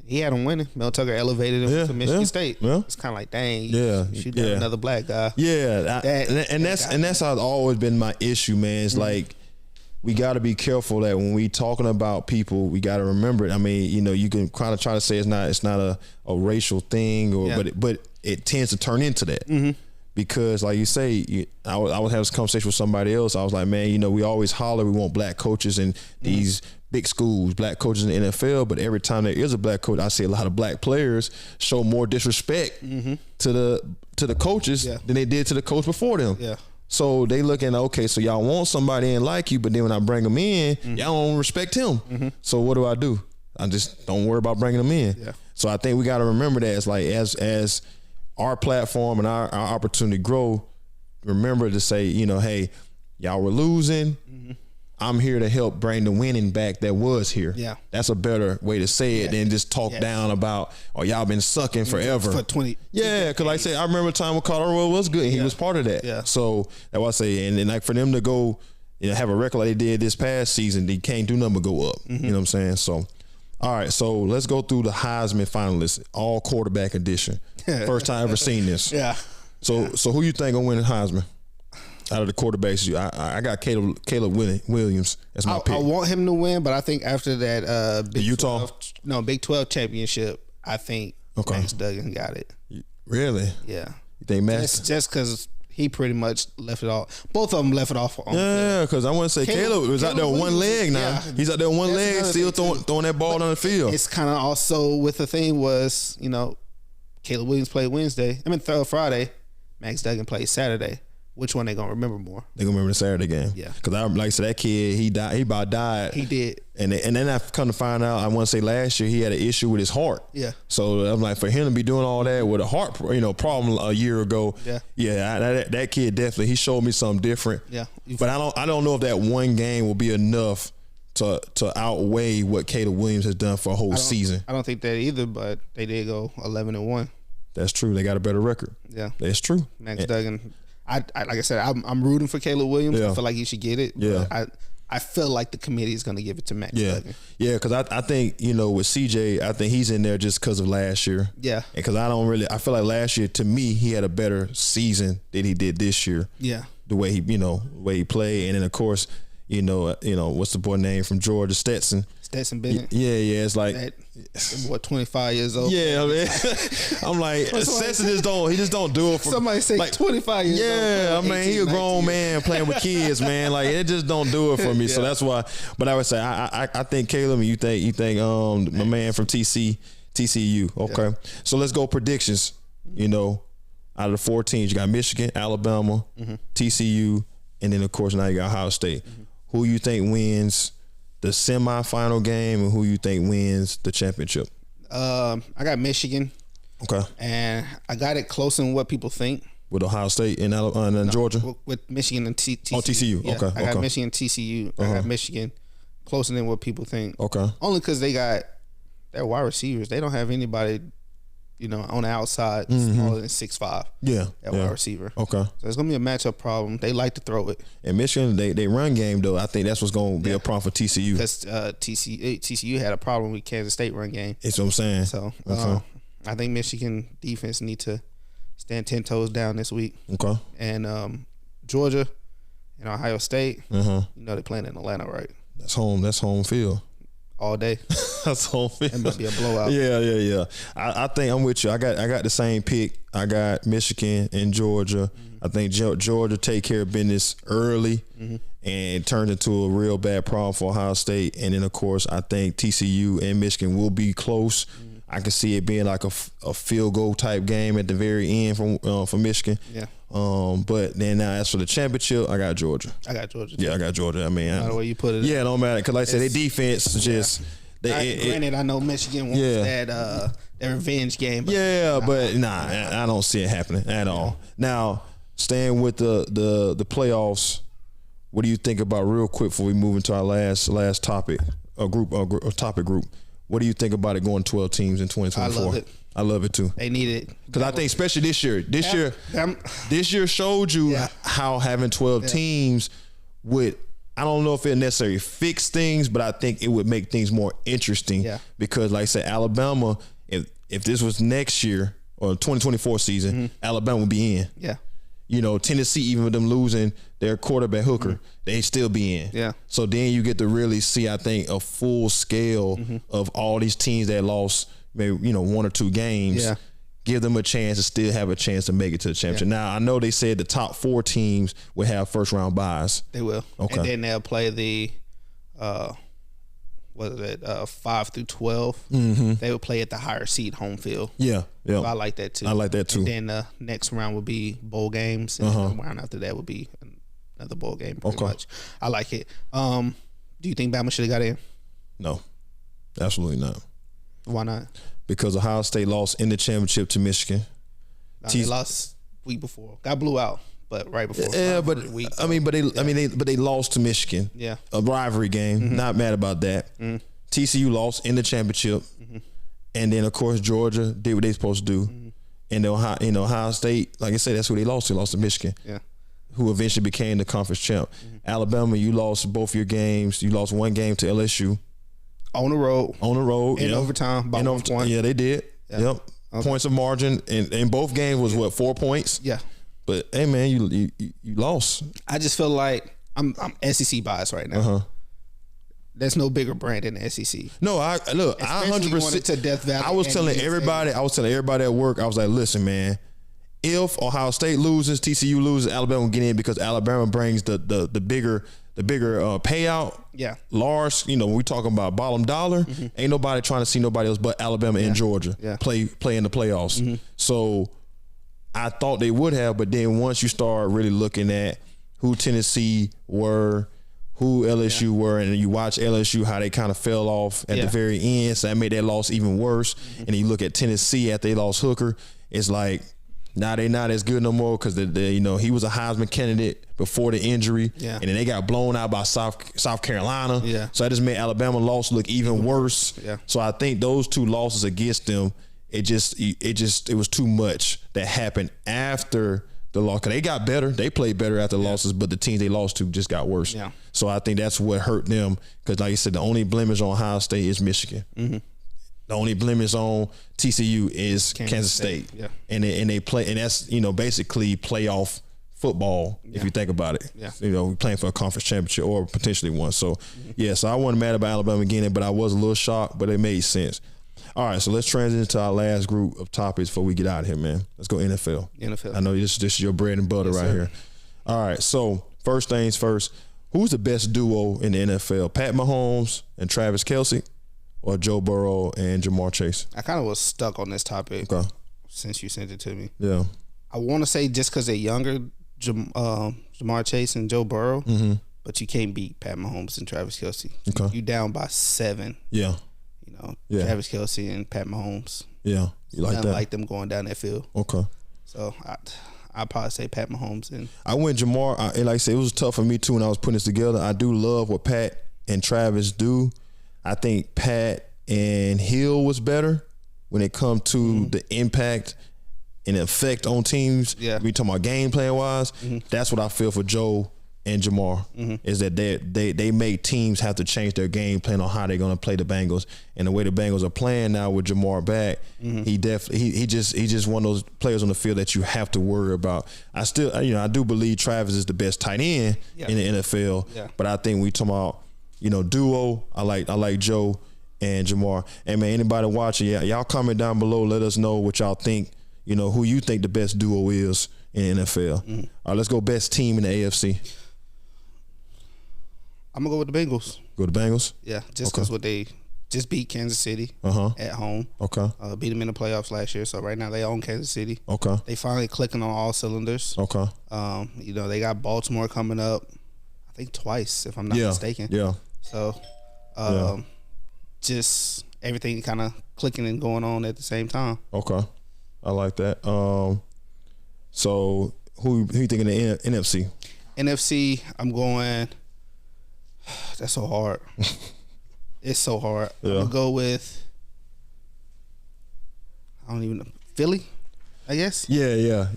He had him winning. Mel Tucker elevated him to Michigan State. It's kind of like, dang, you should have another black guy. That's how it's always been my issue, man. It's like, we got to be careful that when we talking about people, we got to remember it. I mean, you know, you can kind of try to say it's not a racial thing, but it tends to turn into that. Because, like you say, I was having this conversation with somebody else. I was like, man, you know, we always holler we want black coaches in these big schools, black coaches in the NFL, but every time there is a black coach, I see a lot of black players show more disrespect to the coaches than they did to the coach before them. So they looking, okay, so y'all want somebody in like you, but then when I bring them in, y'all don't respect him. So what do? I just don't worry about bringing them in. So I think we got to remember that. It's like, as our platform and our opportunity grow, remember to say, you know, hey, y'all were losing. I'm here to help bring the winning back that was here. That's a better way to say it than just talk down about, oh, y'all been sucking forever. For 20. Because like I said, I remember a time when Colorado was good and he was part of that. So that's why I say, and then like for them to go, you know, have a record like they did this past season, they can't do nothing but go up. You know what I'm saying? So, all right, so let's go through the Heisman finalists, all quarterback edition. First time ever seen this. So who you think gonna win the Heisman? Out of the quarterbacks, I got Caleb Williams as my pick. I want him to win, but I think after that Big 12 championship, I think Max Duggan got it. Really? Yeah. You think Max? Just because he pretty much left it off. Both of them left it off. Because I want to say Caleb was out there with one leg now. He's out there with one leg, still throwing that ball down the field. It's kind of also with the thing was, you know, Caleb Williams played Friday. Max Duggan played Saturday. Which one they gonna remember more? They gonna remember the Saturday game. Yeah. Because like I said, that kid, he died. He about died. He did. And then I come to find out, I want to say last year he had an issue with his heart. Yeah. So I'm like, for him to be doing all that with a heart, problem a year ago. Yeah. Yeah. That kid definitely, he showed me something different. Yeah. But I don't know if that one game will be enough to outweigh what Caleb Williams has done for a whole season. I don't think that either, but they did go 11-1. That's true. They got a better record. Yeah. That's true. Max Duggan. I like I said, I'm rooting for Caleb Williams. Yeah. I feel like he should get it. Yeah. But I feel like the committee is going to give it to Max Duggan. Yeah, because I think, with CJ, I think he's in there just because of last year. Yeah. Because I feel like last year, to me, he had a better season than he did this year. Yeah. The way he played. And then, of course, what's the boy name from Georgia, Stetson Bennett. Yeah. It's like, that boy, 25 years old. Yeah, man. I'm like, Stetson just don't do it for. Somebody say like 25 years old. Yeah, I mean, he a grown man playing with kids, man. Like, it just don't do it for me. Yeah. So that's why. But I would say, I think Caleb, and you think my man from TCU. Okay, yeah. So let's go predictions. Out of the 4 teams, you got Michigan, Alabama, TCU, and then of course now you got Ohio State. Who you think wins the semifinal game, and who you think wins the championship? I got Michigan. Okay. And I got it close in what people think. With Ohio State and Georgia? With Michigan and TCU. Oh, TCU. Yeah, Okay. I got Michigan, TCU. I got Michigan closer than what people think. Okay. Only because they got their wide receivers. They don't have anybody, on the outside smaller than 6'5". Yeah. That wide receiver. Okay. So it's going to be a matchup problem. They like to throw it. And Michigan, they run game, though. I think that's what's going to be a problem for TCU. Because TCU had a problem with Kansas State run game. That's what I'm saying. So I think Michigan defense need to stand 10 toes down this week. Okay. And Georgia and Ohio State, they're playing in Atlanta, right? That's home field. All day. That's home field. It might be a blowout. Yeah. I think I'm with you. I got the same pick. I got Michigan and Georgia. I think Georgia take care of business early and it turned into a real bad problem for Ohio State. And then, of course, I think TCU and Michigan will be close. I can see it being like a field goal type game at the very end for Michigan. Yeah. But then now as for the championship, I got Georgia. I got Georgia. Yeah, I got Georgia. I mean, no matter where you put it. Yeah, no matter, because like I said, their defense just. Granted, I know Michigan wants that revenge game. But I don't see it happening at all. Now, staying with the playoffs, what do you think about, real quick before we move into our last topic, topic group? What do you think about it going 12 teams in 2024? I love it. I love it too. They need it because I think, especially this year showed you how having 12 teams would. I don't know if it necessarily fix things, but I think it would make things more interesting. Yeah. Because, like I said, Alabama, if this was next year or 2024 season, Alabama would be in. Yeah. Tennessee, even with them losing their quarterback Hooker, they still be in. Yeah. So then you get to really see, I think, a full scale of all these teams that lost maybe 1 or 2 games. Yeah. Give them a chance to still have a chance to make it to the championship. Yeah. Now, I know they said the top 4 teams will have first round buys. They will. Okay. And then they'll play the 5 through 12. They will play at the higher seed home field. Yeah. So I like that too. And then the next round will be bowl games, and the round after that will be another bowl game. Pretty much. I like it. Do you think Bama should have got in? No, absolutely not. Why not? Because Ohio State lost in the championship to Michigan. They lost week before. Got blew out, but right before. Yeah, but they lost to Michigan. Yeah, a rivalry game. Not mad about that. TCU lost in the championship, and then of course Georgia did what they supposed to do, and Ohio State, like I said, that's who they lost to. Lost to Michigan. Yeah, who eventually became the conference champ. Alabama, you lost both your games. You lost one game to LSU. On the road. In overtime. By 1 point. Yeah, they did. Yeah. Yep. Okay. Points of margin. And both games was 4 points? Yeah. But, hey, man, you lost. I just feel like I'm SEC biased right now. There's no bigger brand than the SEC. No, I 100% to Death Valley. I was telling everybody at work, I was like, listen, man, if Ohio State loses, TCU loses, Alabama will get in because Alabama brings the bigger payout. Yeah. Large, when we talking about bottom dollar, ain't nobody trying to see nobody else but Alabama and Georgia play in the playoffs. So I thought they would have, but then once you start really looking at who Tennessee were, who LSU were, and you watch LSU, how they kind of fell off at the very end, so that made that loss even worse. And then you look at Tennessee after they lost Hooker, it's like, now they not as good no more because he was a Heisman candidate before the injury, and then they got blown out by South Carolina. So that just made Alabama loss look even worse. So I think those two losses against them, it was too much that happened after the loss. Cause they got better, they played better after the losses, but the teams they lost to just got worse. So I think that's what hurt them. Because like you said, the only blemish on Ohio State is Michigan. The only blemish on TCU is Kansas State. And they play, and that's basically playoff football if you think about it. We're playing for a conference championship or potentially one. So so I wasn't mad about Alabama getting it, but I was a little shocked, but it made sense. All right, so let's transition to our last group of topics before we get out of here, man. Let's go NFL. I know this is your bread and butter right here. All right, so first things first, who's the best duo in the NFL? Pat Mahomes and Travis Kelce, or Joe Burrow and Jamar Chase? I kind of was stuck on this topic since you sent it to me. I want to say just because they're younger, Jamar Chase and Joe Burrow, but you can't beat Pat Mahomes and Travis Kelce. You down by 7. Travis Kelce and Pat Mahomes. You like that? Like them going down that field. So I'd probably say Pat Mahomes. And I went Jamar, and like I said, it was tough for me too when I was putting this together. I do love what Pat and Travis do. I think Pat and Hill was better when it comes to the impact and effect on teams. We talking about game plan wise. That's what I feel for Joe and Jamar, is that they make teams have to change their game plan on how they're going to play the Bengals. And the way the Bengals are playing now with Jamar back, he just one of those players on the field that you have to worry about. I still, I do believe Travis is the best tight end in the NFL, but I think we talking about, duo. I like Joe and Jamar. And man, anybody watching, y'all comment down below. Let us know what y'all think. Who you think the best duo is in the NFL. All right, let's go best team in the AFC. I'm gonna go with the Bengals. Go to Bengals. Just because what they just beat Kansas City at home. Beat them in the playoffs last year. So right now they own Kansas City. They finally clicking on all cylinders. They got Baltimore coming up, I think twice if I'm not mistaken. So just everything kind of clicking and going on at the same time. I like that. So who you think in the NFC? NFC, I'm going. That's so hard. It's so hard. I'm gonna go with. I don't even know. Philly, I guess. You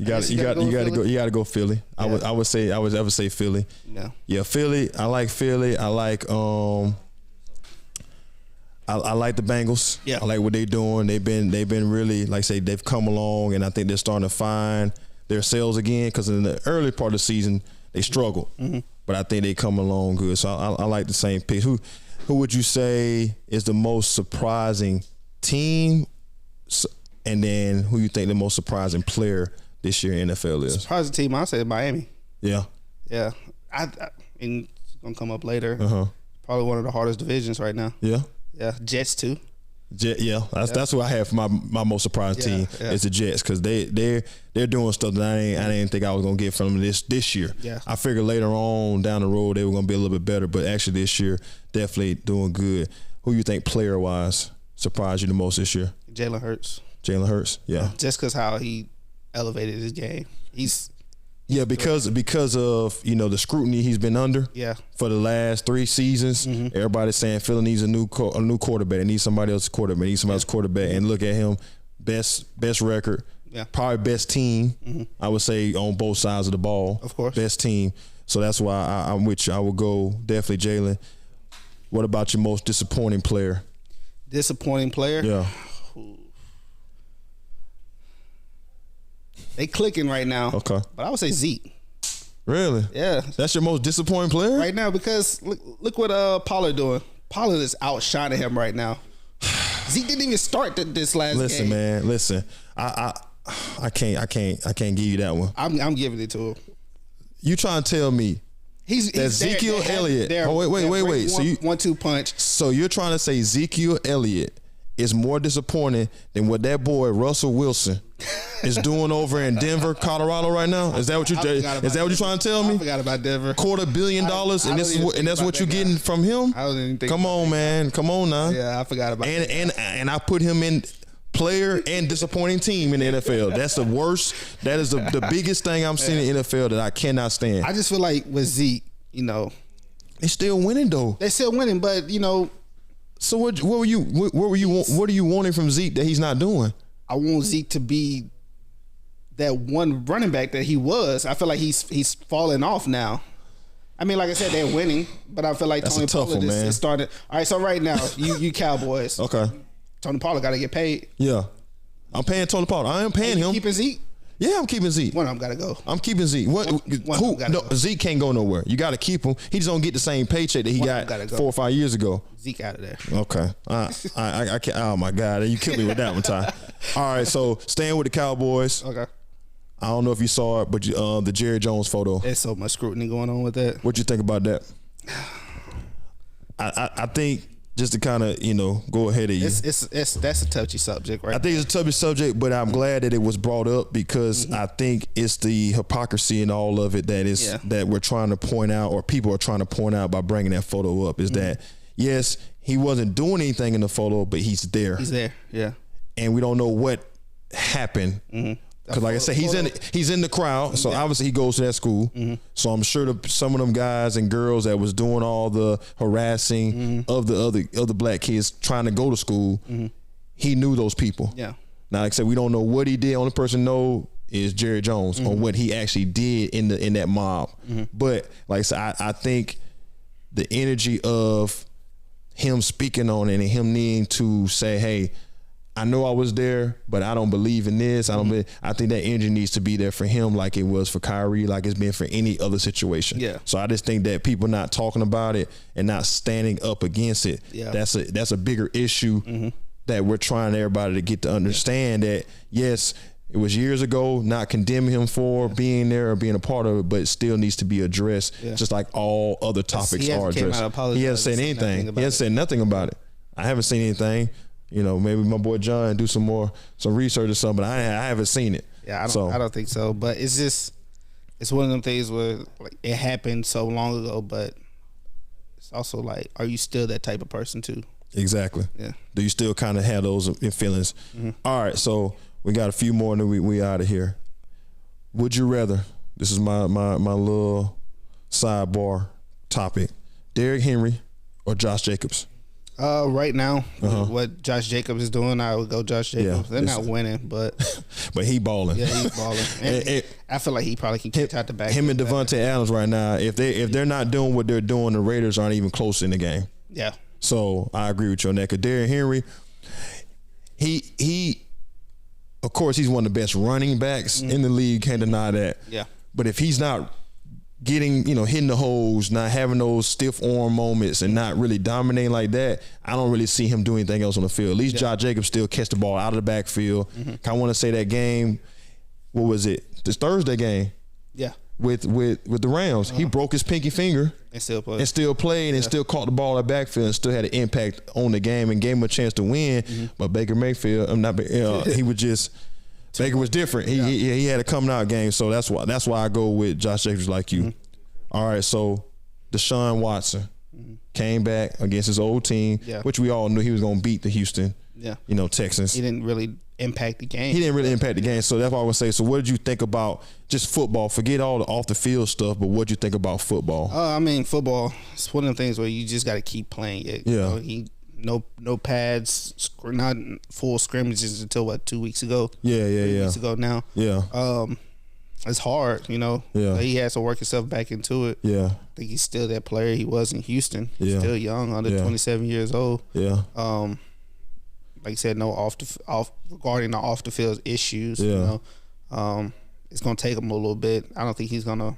got to go Philly. I would say Philly. Philly. I like Philly. I like I like the Bengals. I like what they're doing. They've been really, like I say, they've come along, and I think they're starting to find their selves again, because in the early part of the season they struggled, but I think they come along good. So I like the same pick. Who would you say is the most surprising team, and then who you think the most surprising player this year in NFL is? Surprising team, I'll say Miami. I mean, it's gonna come up later. Probably one of the hardest divisions right now. Jets too. That's who I have for my most surprised team is the Jets, because they're doing stuff that I didn't think I was gonna get from them this year. I figured later on down the road they were gonna be a little bit better, but actually this year definitely doing good. Who you think player wise surprised you the most this year? Jalen Hurts. Just because how he elevated his game. Because of the scrutiny he's been under for the last 3 seasons. Everybody's saying Philly needs a new quarterback. They need somebody else's quarterback. They need somebody else's quarterback. And look at him, best record, probably best team. I would say on both sides of the ball. Of course, best team. So that's why I'm with you. I would go definitely Jalen. What about your most disappointing player? They clicking right now. But I would say Zeke. Really? Yeah. That's your most disappointing player? Right now, because look what Pollard doing. Pollard is outshining him right now. Zeke didn't even start this last game. Listen. I can't give you that one. I'm giving it to him. You trying to tell me he's Ezekiel Elliott? Wait. So you 1-2 punch. So you're trying to say Ezekiel Elliott is more disappointing than what that boy Russell Wilson is doing over in Denver, Colorado right now? Is that what you're trying to tell me? I forgot about Denver. $250 million, and that's what you're getting from him? I wasn't even thinking. Come on, man. Come on now. Yeah, I forgot about that. And I put him in player and disappointing team in the NFL. That's the worst. That is the biggest thing I'm seeing in the NFL that I cannot stand. I just feel like with Zeke, they're still winning though. They're still winning, but So what are you wanting from Zeke that he's not doing? I want Zeke to be that one running back that he was. I feel like he's falling off now. I mean, like I said, they're winning, but I feel like That's Tony a tough Pollard one, man. is starting. All right, so right now, you Cowboys. Okay. Tony Pollard got to get paid. Yeah. I'm paying Tony Pollard. I am paying him. Keeping Zeke? Yeah, I'm keeping Zeke. One of them got to go. I'm keeping Zeke. Zeke can't go nowhere. You got to keep him. He just don't get the same paycheck that he got 4 or 5 years ago. Zeke out of there. Okay. I can't. Oh my God, you killed me with that one, Ty. All right, so staying with the Cowboys. Okay. I don't know if you saw it, but the Jerry Jones photo. There's so much scrutiny going on with that. What you think about that? I think just to kind of go ahead of you. That's a touchy subject, right? I think it's a touchy subject, but I'm glad that it was brought up because I think it's the hypocrisy and all of it that we're trying to point out, or people are trying to point out by bringing that photo up. Is that yes, he wasn't doing anything in the photo, but he's there. He's there, yeah. And we don't know what happened. Because like I said, he's in the crowd, so obviously he goes to that school. So I'm sure some of them guys and girls that was doing all the harassing of the other black kids trying to go to school, he knew those people. Yeah. Now, like I said, we don't know what he did. Only person know is Jerry Jones on what he actually did in that mob. But like I said, I think the energy of him speaking on it and him needing to say, hey, I know I was there, but I don't believe in this. I think that energy needs to be there for him, like it was for Kyrie, like it's been for any other situation. Yeah. So I just think that people not talking about it and not standing up against it. Yeah. That's a bigger issue that we're trying everybody to get to understand that yes, it was years ago, not condemning him for being there or being a part of it, but it still needs to be addressed, just like all other topics are addressed. He hasn't said anything. He hasn't said nothing about it. I haven't seen anything. Maybe my boy John do some research or something, but I haven't seen it. Yeah, I don't think so. But it's one of them things where like it happened so long ago, but it's also like, are you still that type of person too? Exactly. Yeah. Do you still kind of have those feelings? All right, so we got a few more and then we out of here. Would you rather? This is my little sidebar topic. Derrick Henry or Josh Jacobs? Right now, what Josh Jacobs is doing, I would go Josh Jacobs. They're not winning, but he balling. Yeah, he's balling. And I feel like he probably can catch out the back. Him and Devontae Adams right now, if they're not doing what they're doing, the Raiders aren't even close in the game. Yeah. So I agree with you on that. Because Derrick Henry, he of course he's one of the best running backs in the league. Can't deny that. Yeah. But if he's not getting, hitting the holes, not having those stiff arm moments and not really dominating like that, I don't really see him doing anything else on the field. At least Josh Jacobs still catch the ball out of the backfield. I want to say that game, what was it? This Thursday game. Yeah. With the Rams. He broke his pinky finger and still played and still caught the ball at backfield and still had an impact on the game and gave him a chance to win. But Baker Mayfield, he was just Baker was different. He had a coming out game, so that's why I go with Josh Jacobs like you. All right, so Deshaun Watson came back against his old team, which we all knew he was going to beat the Houston, Texans. He didn't really impact the game. So that's why I would say. So what did you think about just football? Forget all the off the field stuff, but what did you think about football? I mean, football, it's one of the things where you just got to keep playing it. Yeah. No pads, not full scrimmages until 2 weeks ago. 3 weeks ago now. Yeah. It's hard, Yeah. He has to work himself back into it. Yeah. I think he's still that player he was in Houston. He's Yeah. still young, under 27 years old. Yeah. Like I said, regarding the off the field issues. Yeah. It's gonna take him a little bit. I don't think he's gonna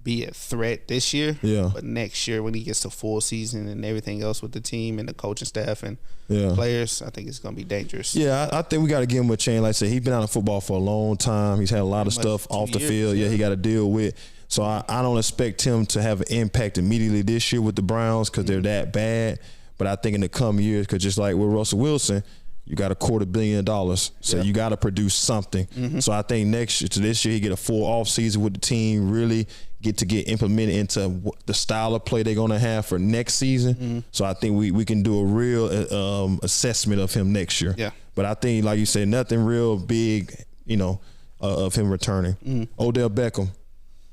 be a threat this year. Yeah. But next year, when he gets to full season and everything else with the team and the coaching staff and players, I think it's gonna be dangerous. Yeah, I think we got to give him a chance. Like I said, he's been out of football for a long time. He's had a lot of stuff off the field. Yeah, he got to deal with. So I don't expect him to have an impact immediately this year with the Browns because they're that bad. But I think in the coming years, because just like with Russell Wilson, You got $250 million, so you got to produce something. So I think this year he get a full off season with the team, really get implemented into the style of play they're gonna have for next season. So I think we can do a real assessment of him next year. Yeah. But I think, like you said, nothing real big, of him returning. Odell Beckham,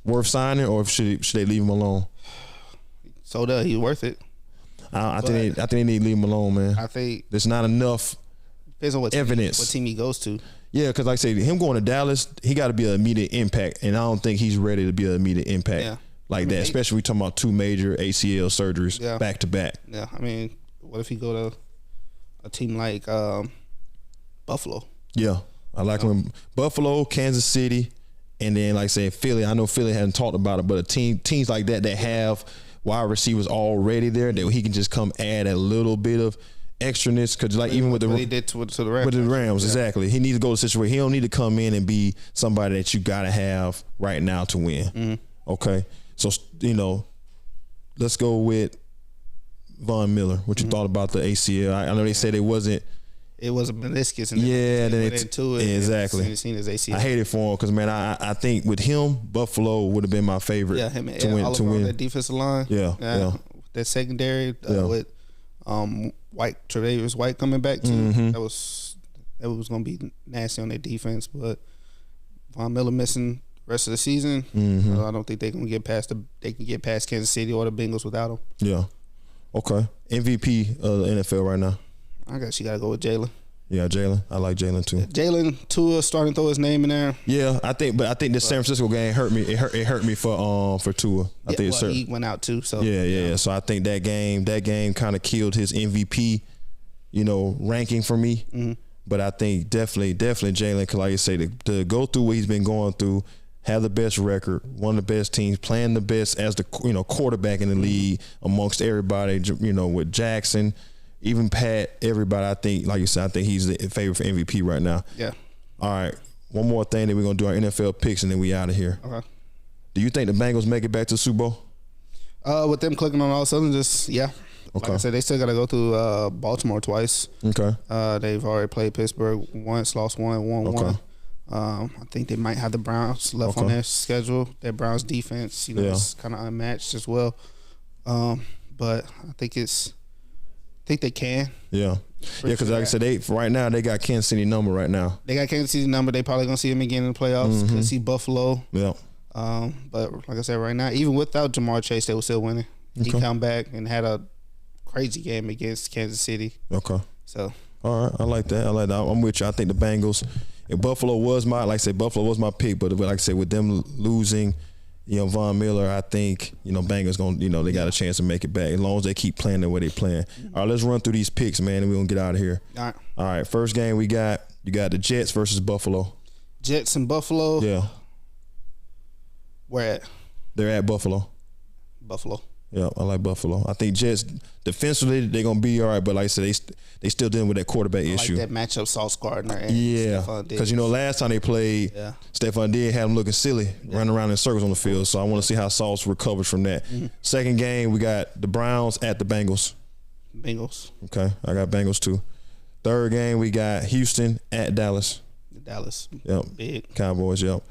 worth signing, or should they leave him alone? So he's worth it. I think they need to leave him alone, man. I think there's not enough depends on what team he goes to. Yeah, because like I say, him going to Dallas, he got to be an immediate impact, and I don't think he's ready to be an immediate impact that. Especially we talking about 2 major ACL surgeries back to back. Yeah, I mean, what if he go to a team like Buffalo? Yeah, I like him. Buffalo, Kansas City, and then like I said, Philly. I know Philly hadn't talked about it, but teams like that have wide receivers already there that he can just come add a little bit of extraness, because like even with the he did to the Rams. With the Rams, exactly. He needs to go to a situation. He don't need to come in and be somebody that you gotta have right now to win. Okay, so let's go with Von Miller. What you thought about the ACL? I know they said it wasn't a meniscus. And then it into it. Exactly. Seen his ACL. I hate it for him because, man, I think with him, Buffalo would have been my favorite. Yeah, him to win that defensive line. Yeah. That secondary with Tre'Davious White coming back too. That was gonna be nasty on their defense, but Von Miller missing the rest of the season. I don't think they can get past Kansas City or the Bengals without him. Yeah. Okay. MVP of the NFL right now. I guess you gotta go with Jalen. Yeah, Jalen. I like Jalen too. Jalen, Tua starting to throw his name in there. Yeah, I think the San Francisco game hurt me. It hurt me for Tua. He went out too. So yeah. So I think that game kind of killed his MVP, ranking for me. But I think definitely Jalen, because like you say, to go through what he's been going through, have the best record, one of the best teams, playing the best as the quarterback in the league amongst everybody. With Jackson. Even Pat, everybody, I think, like you said, I think he's the favorite for MVP right now. Yeah. All right. One more thing, then we're going to do our NFL picks, and then we out of here. Okay. Do you think the Bengals make it back to the Super Bowl? With them clicking on all cylinders, yeah. Okay. Like I said, they still got to go through Baltimore twice. Okay. They've already played Pittsburgh once, lost one, won one. I think they might have the Browns left on their schedule. Their Browns defense, is kind of unmatched as well. But I think they can. Yeah. Because like I said, right now they got Kansas City number right now. They got Kansas City number. They probably gonna see them again in the playoffs. Could see Buffalo. Yeah. But like I said, right now, even without Jamar Chase, they were still winning. He come back and had a crazy game against Kansas City. Okay. So. All right, I like that. I'm with you. I think the Bengals. If Buffalo was Buffalo was my pick, but like I said, with them losing. Von Miller, I think, Bengals going they got a chance to make it back as long as they keep playing the way they playing. All right, let's run through these picks, man, and we're going to get out of here. All right, first game you got the Jets versus Buffalo. Jets and Buffalo? Yeah. Where at? They're at Buffalo. Buffalo. Yeah, I like Buffalo. I think Jets defensively they're gonna be all right, but like I said, they still dealing with that quarterback issue. Like that matchup, Sauce Gardner. And because last time they played, Stephon Diggs had him looking silly, running around in circles on the field. So I want to see how Sauce recovers from that. Second game, we got the Browns at the Bengals. Bengals. Okay, I got Bengals too. Third game, we got Houston at Dallas. Dallas. Yep. Big Cowboys. Yep.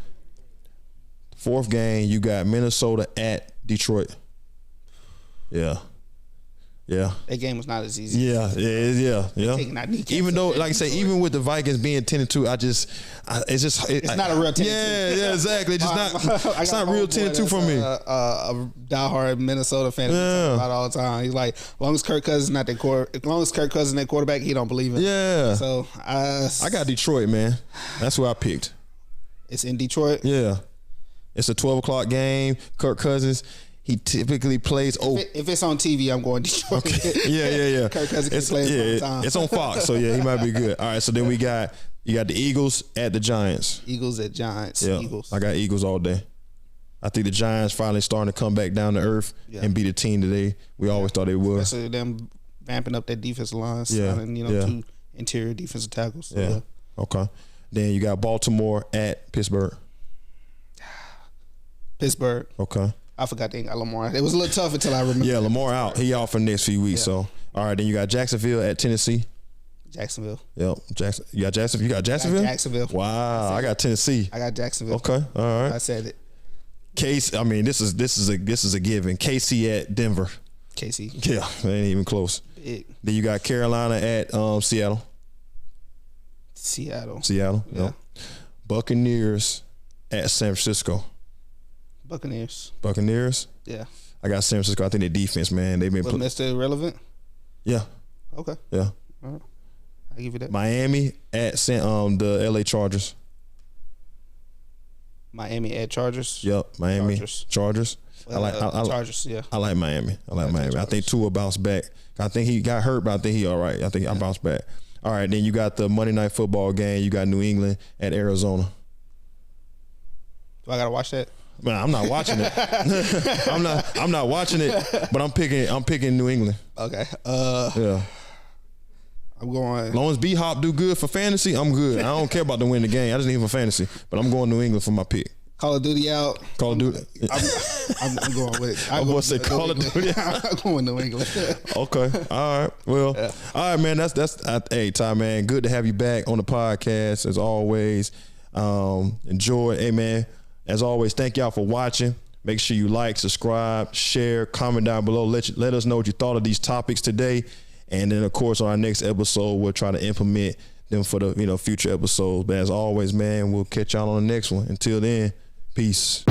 Fourth game, you got Minnesota at Detroit. Yeah. That game was not as easy. Yeah. Even though, like I say, even with the Vikings being 10-2, it's not a real 10-2. Yeah, exactly. It's not real 10-2 for me. A diehard Minnesota fan about all the time. He's like, as long as Kirk Cousins not their quarterback, he don't believe it. Yeah. So I got Detroit, man. That's who I picked. It's in Detroit. Yeah. It's a 12:00 game. Kirk Cousins. He typically plays. If it's on TV, I'm going Detroit. Okay. Yeah. Kirk Cousins can play all the time. It's on Fox, so yeah, he might be good. All right, so then you got the Eagles at the Giants. Eagles at Giants. Yeah, Eagles. I got Eagles all day. I think the Giants finally starting to come back down to earth and be the team that we always thought they would. Especially them vamping up that defensive line, signing, 2 interior defensive tackles. So yeah. Okay. Then you got Baltimore at Pittsburgh. Pittsburgh. Okay. I forgot they ain't got Lamar. It was a little tough until I remember. Yeah, Lamar out. He out for the next few weeks. So, all right. Then you got Jacksonville at Tennessee. Jacksonville. Yep, Jackson. You got Jacksonville. You got Jacksonville. Jacksonville. Wow, I got Tennessee. I got Jacksonville. Okay, all right. I said it. Case. I mean, this is a given. KC at Denver. KC. Yeah, it ain't even close. Big. Then you got Carolina at Seattle. Seattle. Yeah. Yep. Buccaneers at San Francisco. Buccaneers. Yeah. I got San Francisco. I think their defense, man, they've been But Mr. Irrelevant? Yeah. Okay. Yeah. All right. I give you that. Miami at the LA Chargers. Miami at Chargers. Yep. Miami Chargers. Chargers. Yeah. I like Miami. Miami. I think Tua bounced back. I think he got hurt, but I think he all right. I think I bounced back. All right. Then you got the Monday Night Football game. You got New England at Arizona. Do I gotta watch that? Man, I'm not watching it. I'm not watching it, but I'm picking New England. Okay. Yeah. I'm going. As long as B-Hop do good for fantasy, I'm good. I don't care about to win the game. I just need him for fantasy. But I'm going New England for my pick. Call of Duty out. Call of Duty. I'm going with it. I'm going to say Call of Duty. I'm going New England. Okay. All right. Well, all right, man. Hey, Ty, man. Good to have you back on the podcast as always. Enjoy. Hey, man. As always, thank y'all for watching. Make sure you like, subscribe, share, comment down below. Let us know what you thought of these topics today. And then, of course, on our next episode, we'll try to implement them for the future episodes. But as always, man, we'll catch y'all on the next one. Until then, peace.